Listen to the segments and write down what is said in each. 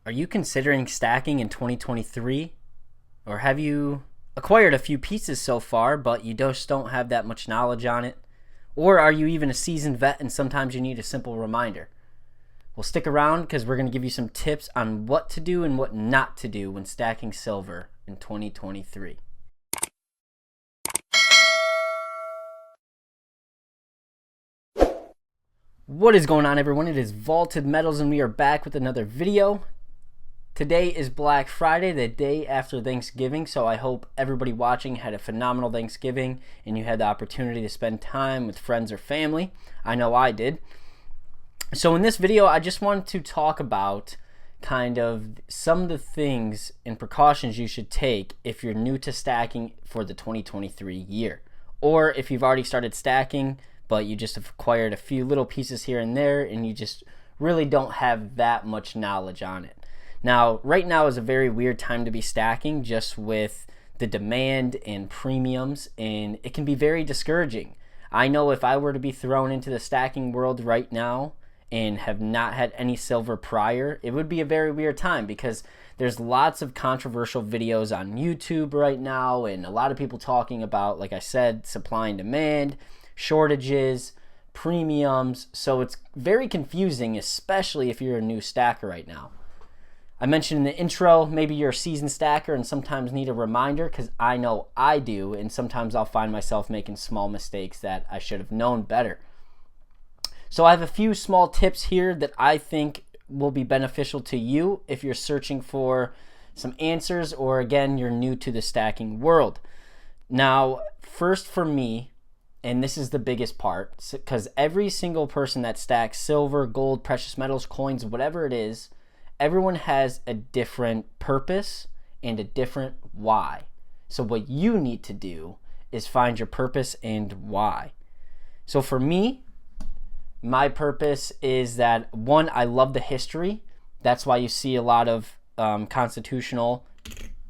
Are you considering stacking in 2023? Or have you acquired a few pieces so far, but you just don't have that much knowledge on it? Or are you even a seasoned vet and sometimes you need a simple reminder? Well, stick around because we're going to give you some tips on what to do and what not to do when stacking silver in 2023. What is going on, everyone? It is Vaulted Metals and we are back with another video. Today is Black Friday, the day after Thanksgiving, so I hope everybody watching had a phenomenal Thanksgiving and you had the opportunity to spend time with friends or family. I know I did. So in this video, I just wanted to talk about kind of some of the things and precautions you should take if you're new to stacking for the 2023 year. Or if you've already started stacking, but you just have acquired a few little pieces here and there and you just really don't have that much knowledge on it. Now, right now is a very weird time to be stacking just with the demand and premiums, and it can be very discouraging. I know if I were to be thrown into the stacking world right now and have not had any silver prior, it would be a very weird time because there's lots of controversial videos on YouTube right now and a lot of people talking about, like I said, supply and demand, shortages, premiums. So it's very confusing, especially if you're a new stacker right now. I mentioned in the intro, maybe you're a seasoned stacker and sometimes need a reminder, because I know I do, and sometimes I'll find myself making small mistakes that I should have known better. So I have a few small tips here that I think will be beneficial to you if you're searching for some answers or, again, you're new to the stacking world. Now, first for me, and this is the biggest part, because every single person that stacks silver, gold, precious metals, coins, whatever it is, everyone has a different purpose and a different why. So what you need to do is find your purpose and why. So for me, my purpose is that, one, I love the history. That's why you see a lot of constitutional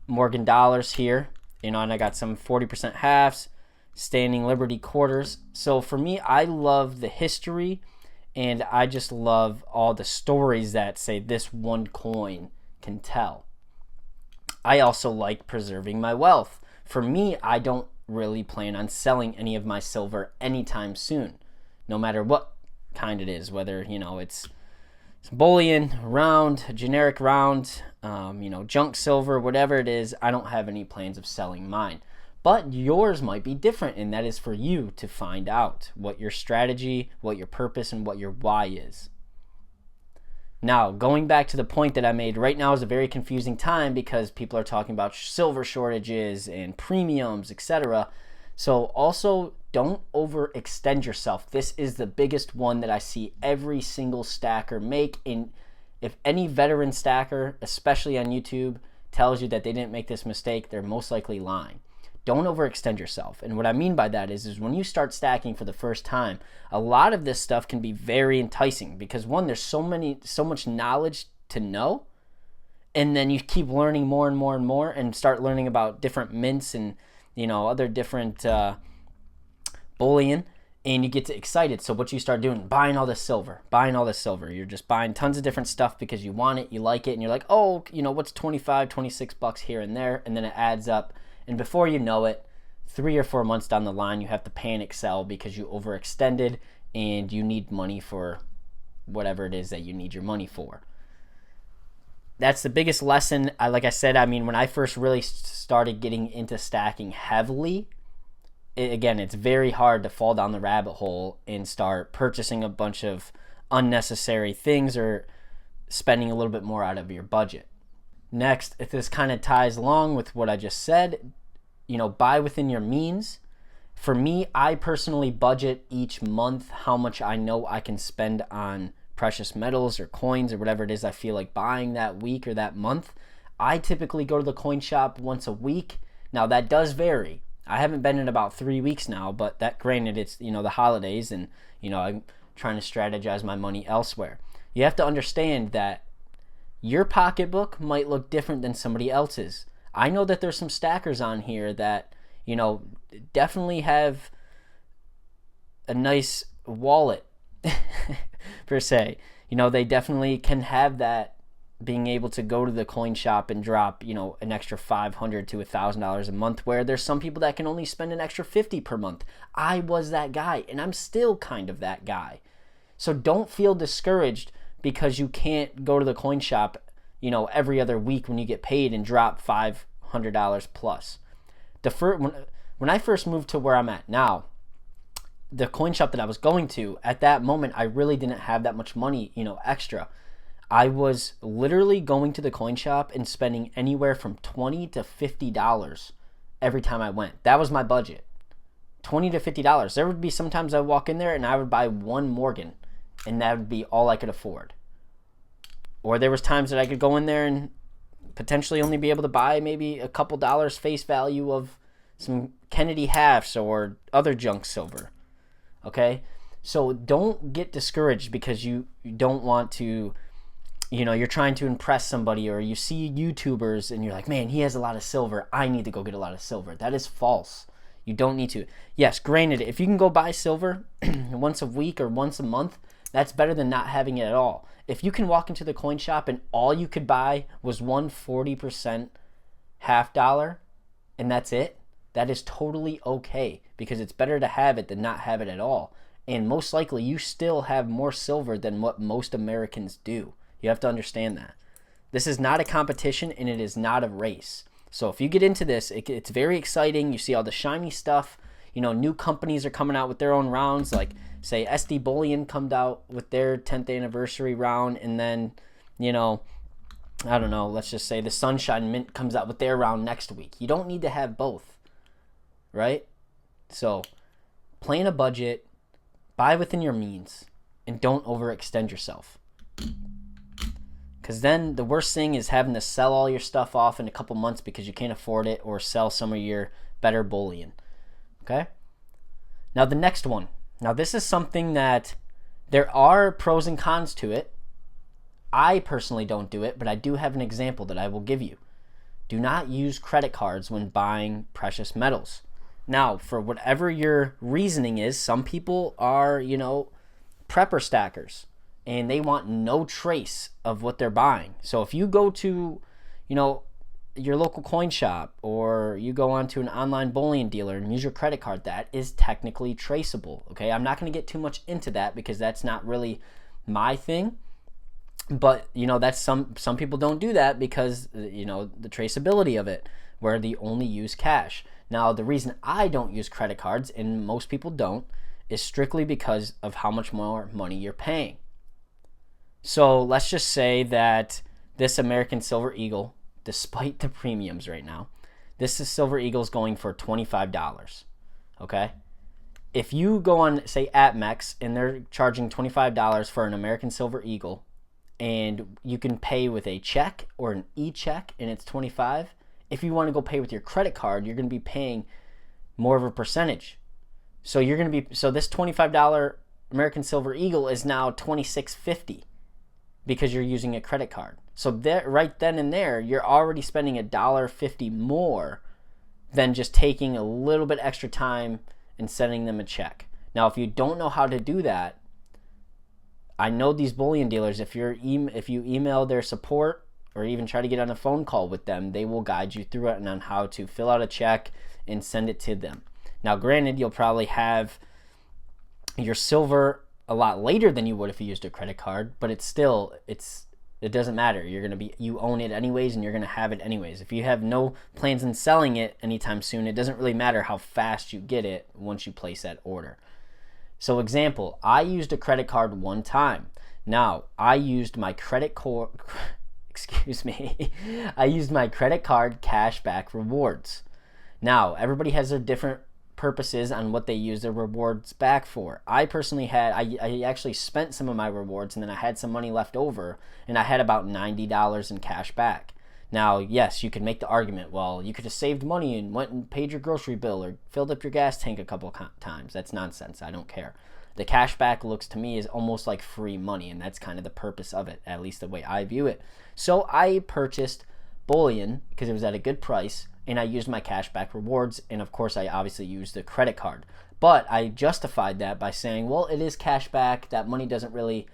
Morgan dollars here. And I got some 40% halves, standing Liberty quarters. So for me, I love the history. And I just love all the stories that, say, this one coin can tell. I also like preserving my wealth. For me, I don't really plan on selling any of my silver anytime soon, no matter what kind it is, whether, it's bullion, round, generic round, junk silver, whatever it is. I don't have any plans of selling mine. But yours might be different, and that is for you to find out what your strategy, what your purpose, and what your why is. Now, going back to the point that I made, right now is a very confusing time because people are talking about silver shortages and premiums, etc. So also, don't overextend yourself. This is the biggest one that I see every single stacker make. And if any veteran stacker, especially on YouTube, tells you that they didn't make this mistake, they're most likely lying. Don't overextend yourself. And what I mean by that is when you start stacking for the first time, a lot of this stuff can be very enticing because, one, there's so much knowledge to know, and then you keep learning more and more and more and start learning about different mints and other different bullion, and you get excited. So what you start doing, buying all this silver. You're just buying tons of different stuff because you want it, you like it, and you're like, oh, what's 25, 26 bucks here and there, and then it adds up. And before you know it, 3 or 4 months down the line, you have to panic sell because you overextended and you need money for whatever it is that you need your money for. That's the biggest lesson. Like I said, when I first really started getting into stacking heavily, it's very hard to fall down the rabbit hole and start purchasing a bunch of unnecessary things or spending a little bit more out of your budget. Next, if this kind of ties along with what I just said, buy within your means. For me, I personally budget each month how much I know I can spend on precious metals or coins or whatever it is I feel like buying that week or that month. I typically go to the coin shop once a week. Now, that does vary. I haven't been in about 3 weeks now, but that, granted, it's, the holidays and, I'm trying to strategize my money elsewhere. You have to understand that your pocketbook might look different than somebody else's. I know that there's some stackers on here that, definitely have a nice wallet, per se. They definitely can have that being able to go to the coin shop and drop, an extra $500 to $1,000 a month, where there's some people that can only spend an extra $50 per month. I was that guy, and I'm still kind of that guy. So don't feel discouraged because you can't go to the coin shop, every other week when you get paid and drop $500 plus. When I first moved to where I'm at now, the coin shop that I was going to, at that moment, I really didn't have that much money, extra. I was literally going to the coin shop and spending anywhere from $20 to $50 every time I went. That was my budget. $20 to $50. There would be sometimes I would walk in there and I would buy one Morgan, and that would be all I could afford. Or there was times that I could go in there and potentially only be able to buy maybe a couple dollars face value of some Kennedy halves or other junk silver. Okay? So don't get discouraged because you don't want to, you're trying to impress somebody, or you see YouTubers and you're like, man, he has a lot of silver, I need to go get a lot of silver. That is false. You don't need to. Yes, granted, if you can go buy silver once a week or once a month, that's better than not having it at all. If you can walk into the coin shop and all you could buy was 140% half dollar and that's it, that is totally okay, because it's better to have it than not have it at all. And most likely you still have more silver than what most Americans do. You have to understand that. This is not a competition and it is not a race. So if you get into this, it's very exciting. You see all the shiny stuff. New companies are coming out with their own rounds. Like, say, SD Bullion comes out with their 10th anniversary round. And then, I don't know, let's just say the Sunshine Mint comes out with their round next week. You don't need to have both, right? So plan a budget, buy within your means, and don't overextend yourself. Because then the worst thing is having to sell all your stuff off in a couple months because you can't afford it, or sell some of your better bullion. Okay? Now the next one. Now this is something that there are pros and cons to it. I personally don't do it, but I do have an example that I will give you. Do not use credit cards when buying precious metals. Now, for whatever your reasoning is, some people are, prepper stackers, and they want no trace of what they're buying. So if you go to, your local coin shop, or you go onto an online bullion dealer and use your credit card, that is technically traceable. Okay, I'm not going to get too much into that because that's not really my thing. But that's some people don't do that because the traceability of it, where they only use cash. Now the reason I don't use credit cards, and most people don't, is strictly because of how much more money you're paying. So let's just say that this American Silver Eagle, despite the premiums right now, this is Silver Eagle's going for $25. Okay? If you go on, say, APMEX, and they're charging $25 for an American Silver Eagle, and you can pay with a check or an e-check, and it's $25. If you want to go pay with your credit card, you're going to be paying more of a percentage. So this $25 American Silver Eagle is now $26.50 because you're using a credit card. So there, right then and there, you're already spending $1.50 more than just taking a little bit extra time and sending them a check. Now, if you don't know how to do that, I know these bullion dealers, if you email their support or even try to get on a phone call with them, they will guide you through it and on how to fill out a check and send it to them. Now, granted, you'll probably have your silver a lot later than you would if you used a credit card, but it doesn't matter. You own it anyways, and you're gonna have it anyways. If you have no plans on selling it anytime soon, it doesn't really matter how fast you get it once you place that order. So example, I used a credit card one time. Now, I used my credit card cashback rewards. Now, everybody has their different purposes on what they use their rewards back for. I personally I actually spent some of my rewards, and then I had some money left over, and I had about $90 in cash back. Now, yes, you could make the argument, well, you could have saved money and went and paid your grocery bill or filled up your gas tank a couple of times. That's nonsense. I don't care. The cash back looks to me is almost like free money, and that's kind of the purpose of it, at least the way I view it. So I purchased bullion because it was at a good price, and I used my cashback rewards, and of course I obviously used the credit card. But I justified that by saying, well, it is cashback. That money doesn't really,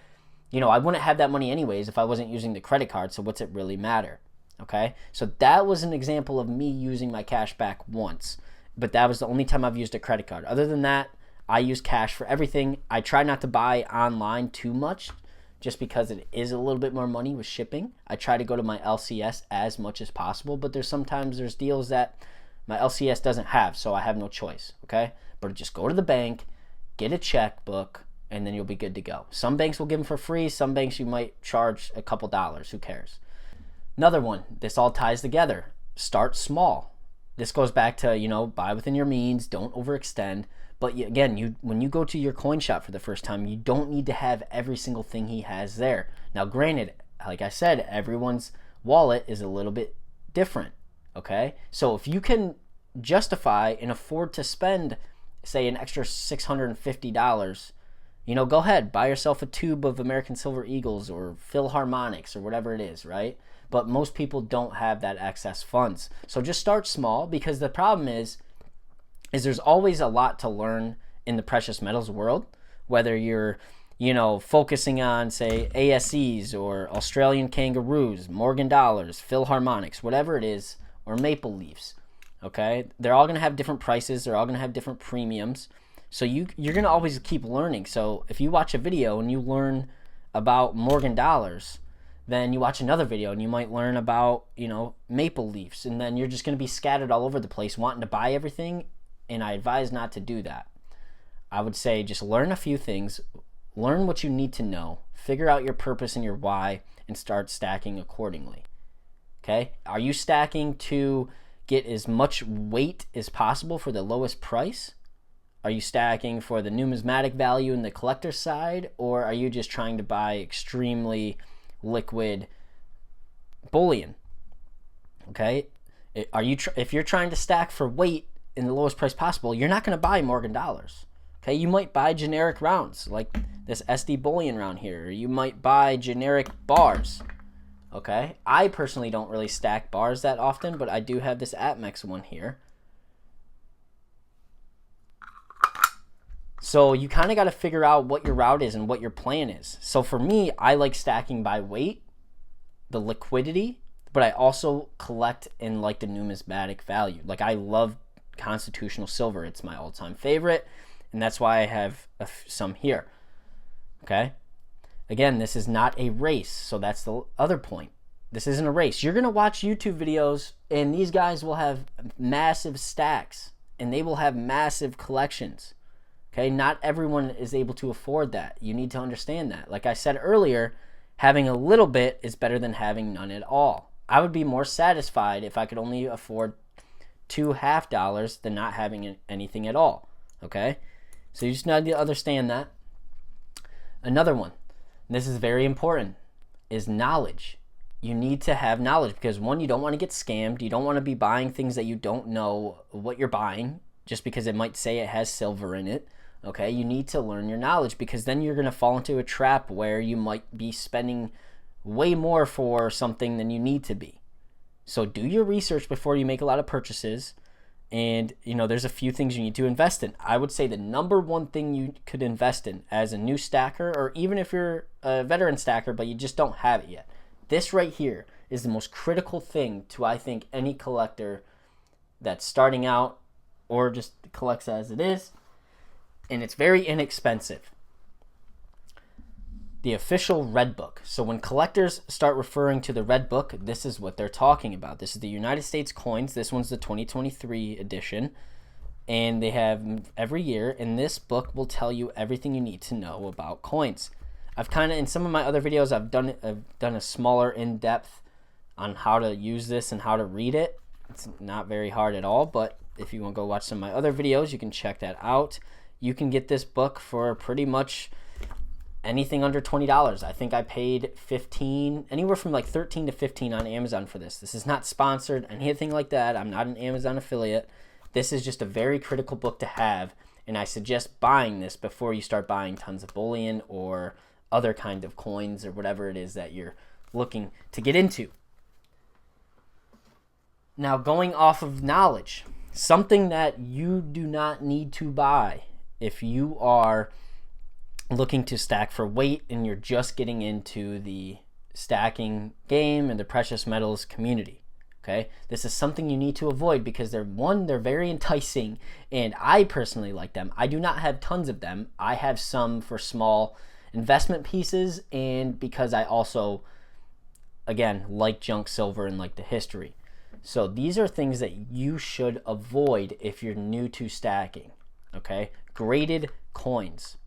I wouldn't have that money anyways if I wasn't using the credit card, so what's it really matter? Okay, so that was an example of me using my cash back once, but that was the only time I've used a credit card. Other than that, I use cash for everything. I try not to buy online too much just because it is a little bit more money with shipping. I try to go to my LCS as much as possible, but sometimes there's deals that my LCS doesn't have, so I have no choice, okay? But just go to the bank, get a checkbook, and then you'll be good to go. Some banks will give them for free. Some banks you might charge a couple dollars. Who cares? Another one, this all ties together. Start small. This goes back to, buy within your means, don't overextend. But again, when you go to your coin shop for the first time, you don't need to have every single thing he has there. Now, granted, like I said, everyone's wallet is a little bit different, okay? So if you can justify and afford to spend, say, an extra $650, go ahead, buy yourself a tube of American Silver Eagles or Philharmonics or whatever it is, right? But most people don't have that excess funds. So just start small, because the problem is there's always a lot to learn in the precious metals world, whether you're, focusing on, say, ASEs or Australian kangaroos, Morgan dollars, Philharmonics, whatever it is, or maple leafs, okay? They're all going to have different prices. They're all going to have different premiums. So you're going to always keep learning. So if you watch a video and you learn about Morgan dollars, then you watch another video and you might learn about, maple leafs, and then you're just going to be scattered all over the place wanting to buy everything, and I advise not to do that. I would say just learn a few things, learn what you need to know, figure out your purpose and your why, and start stacking accordingly. Okay? Are you stacking to get as much weight as possible for the lowest price? Are you stacking for the numismatic value in the collector side, or are you just trying to buy extremely liquid bullion? Okay, if you're trying to stack for weight in the lowest price possible, you're not going to buy Morgan dollars. Okay, you might buy generic rounds like this SD bullion round here, or you might buy generic bars. Okay, I personally don't really stack bars that often, but I do have this APMEX one here. So you kind of got to figure out what your route is and what your plan is. So for me, I like stacking by weight, the liquidity, but I also collect in like the numismatic value. Like I love constitutional silver. It's my all-time favorite, and that's why I have some here. Okay? Again, this is not a race, so that's the other point. This isn't a race. You're going to watch YouTube videos, and these guys will have massive stacks, and they will have massive collections. Okay, not everyone is able to afford that. You need to understand that. Like I said earlier, having a little bit is better than having none at all. I would be more satisfied if I could only afford $2.50 than not having anything at all. Okay, so you just need to understand that. Another one, and this is very important, is knowledge. You need to have knowledge because, one, you don't want to get scammed. You don't want to be buying things that you don't know what you're buying just because it might say it has silver in it. Okay, you need to learn your knowledge, because then you're going to fall into a trap where you might be spending way more for something than you need to be. So do your research before you make a lot of purchases. And, there's a few things you need to invest in. I would say the number one thing you could invest in as a new stacker, or even if you're a veteran stacker but you just don't have it yet, this right here is the most critical thing to, I think, any collector that's starting out or just collects as it is. And it's very inexpensive. The official red book. So when collectors start referring to the red book, this is what they're talking about. This is the United States coins. This one's the 2023 edition. And they have every year. And this book will tell you everything you need to know about coins. I've kind of, in some of my other videos, I've done a smaller in-depth on how to use this and how to read it. It's not very hard at all, but if you want to go watch some of my other videos, you can check that out. You can get this book for pretty much anything under $20. I think I paid anywhere from like $13 to $15 on Amazon for this. This is not sponsored, anything like that. I'm not an Amazon affiliate. This is just a very critical book to have, and I suggest buying this before you start buying tons of bullion or other kind of coins or whatever it is that you're looking to get into. Now, going off of knowledge, something that you do not need to buy if you are looking to stack for weight and you're just getting into the stacking game and the precious metals community. Okay, this is something you need to avoid because they're very enticing, and I personally like them. I do not have tons of them. I have some for small investment pieces, and because I also, again, like junk silver and like the history. So these are things that you should avoid if you're new to stacking. Okay, graded coins.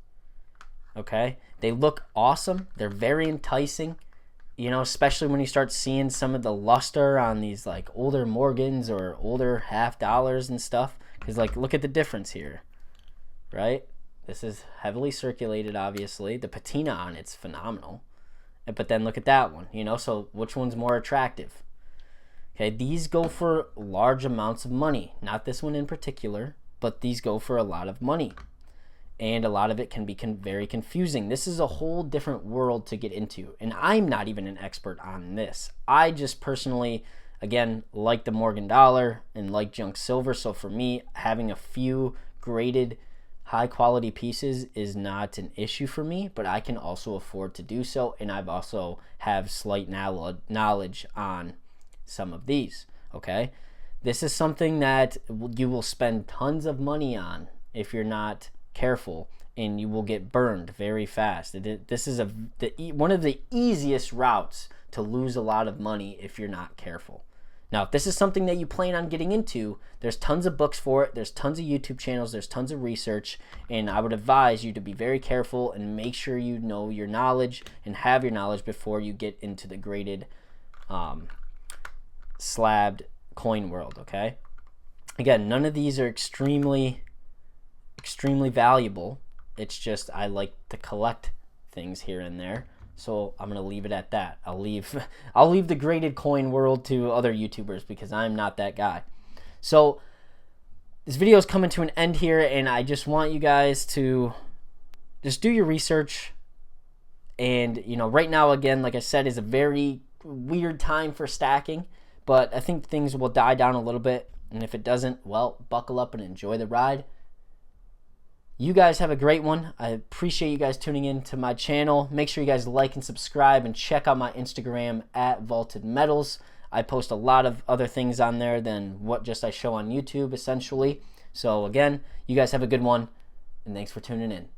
Okay, they look awesome. They're very enticing. You know, especially when you start seeing some of the luster on these like older Morgans or older half dollars and stuff. Because like, look at the difference here, right? This is heavily circulated, obviously. The patina on it's phenomenal. But then look at that one, you know, so which one's more attractive? Okay, these go for large amounts of money. Not this one in particular, but these go for a lot of money. And a lot of it can be very confusing. This is a whole different world to get into, and I'm not even an expert on this. I just personally, again, like the Morgan dollar and like junk silver, so for me, having a few graded high quality pieces is not an issue for me, but I can also afford to do so, and I've also have slight knowledge on some of these. Okay, this is something that you will spend tons of money on if you're not careful, and you will get burned very fast. This is one of the easiest routes to lose a lot of money if you're not careful. Now, if this is something that you plan on getting into, there's tons of books for it, there's tons of YouTube channels, there's tons of research, and I would advise you to be very careful and make sure you know your knowledge and have your knowledge before you get into the graded slabbed coin world. Okay, again, none of these are extremely valuable. It's just I like to collect things here and there, so I'm gonna leave it at that. I'll leave the graded coin world to other YouTubers because I'm not that guy. So this video is coming to an end here, and I just want you guys to just do your research. And you know, right now, again, like I said, is a very weird time for stacking, but I think things will die down a little bit, and if it doesn't, well, buckle up and enjoy the ride. You guys have a great one. I appreciate you guys tuning in to my channel. Make sure you guys like and subscribe, and check out my Instagram at Vaulted Metals. I post a lot of other things on there than what just I show on YouTube, essentially. So again, you guys have a good one, and thanks for tuning in.